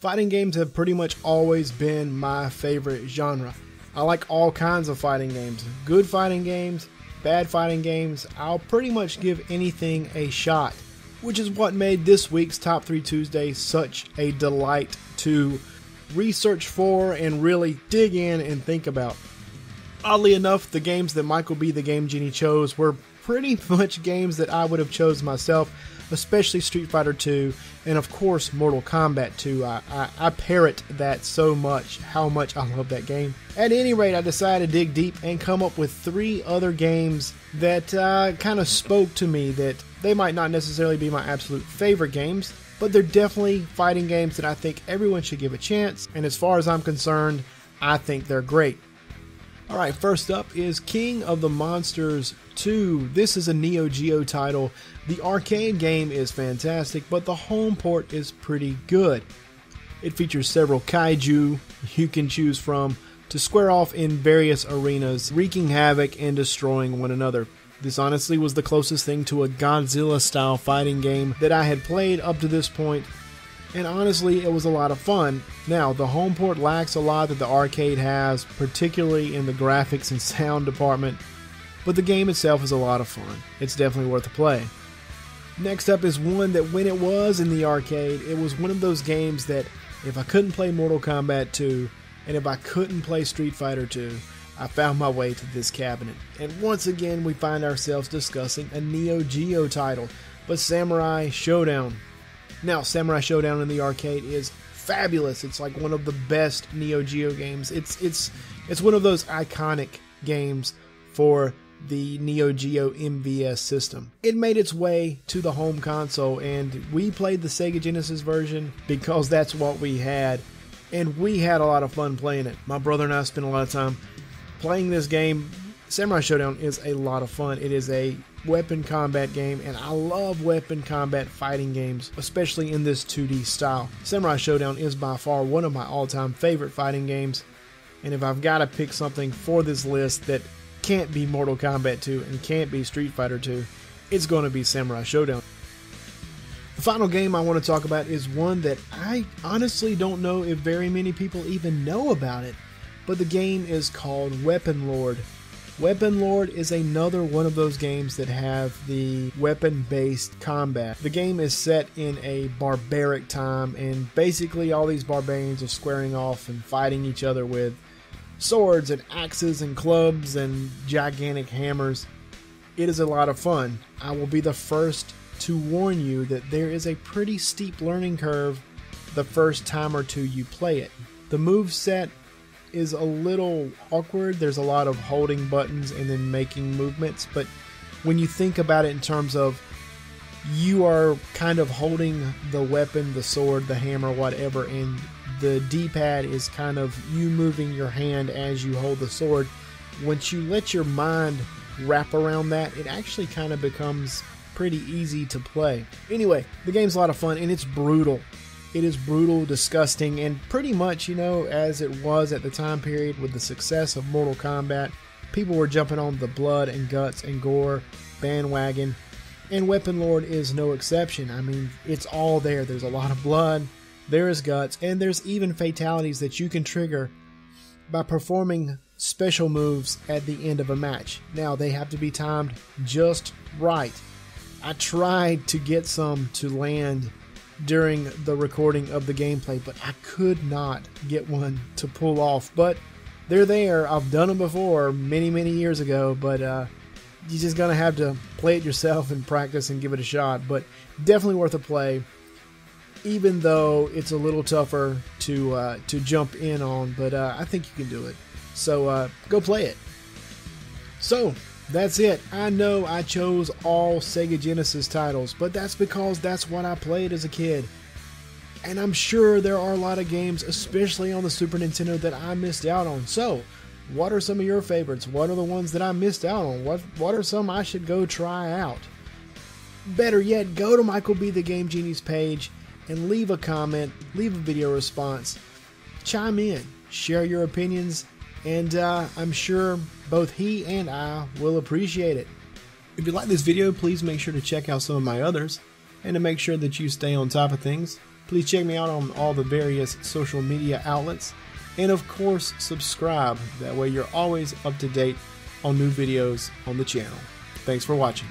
Fighting games have pretty much always been my favorite genre. I like all kinds of fighting games. Good fighting games, bad fighting games. I'll pretty much give anything a shot, which is what made this week's Top 3 Tuesday such a delight to research for and really dig in and think about. Oddly enough, the games that Michaelbthegamegenie chose were pretty much games that I would have chose myself, especially Street Fighter 2 and of course Mortal Kombat 2. I parrot that so much, how much I love that game. At any rate, I decided to dig deep and come up with 3 other games that kind of spoke to me, that they might not necessarily be my absolute favorite games, but they're definitely fighting games that I think everyone should give a chance, and as far as I'm concerned, I think they're great. Alright, first up is King of the Monsters 2. This is a Neo Geo title. The arcade game is fantastic, but the home port is pretty good. It features several kaiju you can choose from to square off in various arenas, wreaking havoc and destroying one another. This honestly was the closest thing to a Godzilla-style fighting game that I had played up to this point, and honestly, it was a lot of fun. Now, the home port lacks a lot that the arcade has, particularly in the graphics and sound department, but the game itself is a lot of fun. It's definitely worth a play. Next up is one that when it was in the arcade, it was one of those games that if I couldn't play Mortal Kombat 2, and if I couldn't play Street Fighter 2, I found my way to this cabinet. And once again, we find ourselves discussing a Neo Geo title, but Samurai Showdown. Now, Samurai Showdown in the arcade is fabulous. It's like one of the best Neo Geo games. It's one of those iconic games for the Neo Geo MVS system. It made its way to the home console, and we played the Sega Genesis version because that's what we had, and we had a lot of fun playing it. My brother and I spent a lot of time playing this game. Samurai Showdown is a lot of fun. It is a weapon combat game, and I love weapon combat fighting games, especially in this 2D style. Samurai Showdown is by far one of my all-time favorite fighting games, and if I've got to pick something for this list that can't be Mortal Kombat 2 and can't be Street Fighter 2, it's going to be Samurai Showdown. The final game I want to talk about is one that I honestly don't know if very many people even know about it, but the game is called Weapon Lord. Weapon Lord is another one of those games that have the weapon-based combat. The game is set in a barbaric time, and basically all these barbarians are squaring off and fighting each other with swords and axes and clubs and gigantic hammers. It is a lot of fun. I will be the first to warn you that there is a pretty steep learning curve the first time or two you play it. The move set is a little awkward. There's a lot of holding buttons and then making movements, but when you think about it in terms of you are kind of holding the weapon, the sword, the hammer, whatever, and the D-pad is kind of you moving your hand as you hold the sword. Once you let your mind wrap around that, it actually kind of becomes pretty easy to play. Anyway, the game's a lot of fun, and it's brutal. It is brutal, disgusting, and pretty much, you know, as it was at the time period with the success of Mortal Kombat, people were jumping on the blood and guts and gore bandwagon, and Weapon Lord is no exception. I mean, it's all there. There's a lot of blood, there is guts, and there's even fatalities that you can trigger by performing special moves at the end of a match. Now, they have to be timed just right. I tried to get some to land during the recording of the gameplay, but I could not get one to pull off. But they're there. I've done them before many years ago, but you're just gonna have to play it yourself and practice and give it a shot. But definitely worth a play, even though it's a little tougher to jump in on, but I think you can do it. So go play it. So that's it. I know I chose all Sega Genesis titles, but that's because that's what I played as a kid. And I'm sure there are a lot of games, especially on the Super Nintendo, that I missed out on. So, what are some of your favorites? What are the ones that I missed out on? What are some I should go try out? Better yet, go to Michaelbthegamegenie's page and leave a comment, leave a video response, chime in, share your opinions, and I'm sure both he and I will appreciate it. If you like this video, please make sure to check out some of my others, and to make sure that you stay on top of things, Please check me out on all the various social media outlets. And of course, subscribe. That way you're always up to date on new videos on the channel. Thanks for watching.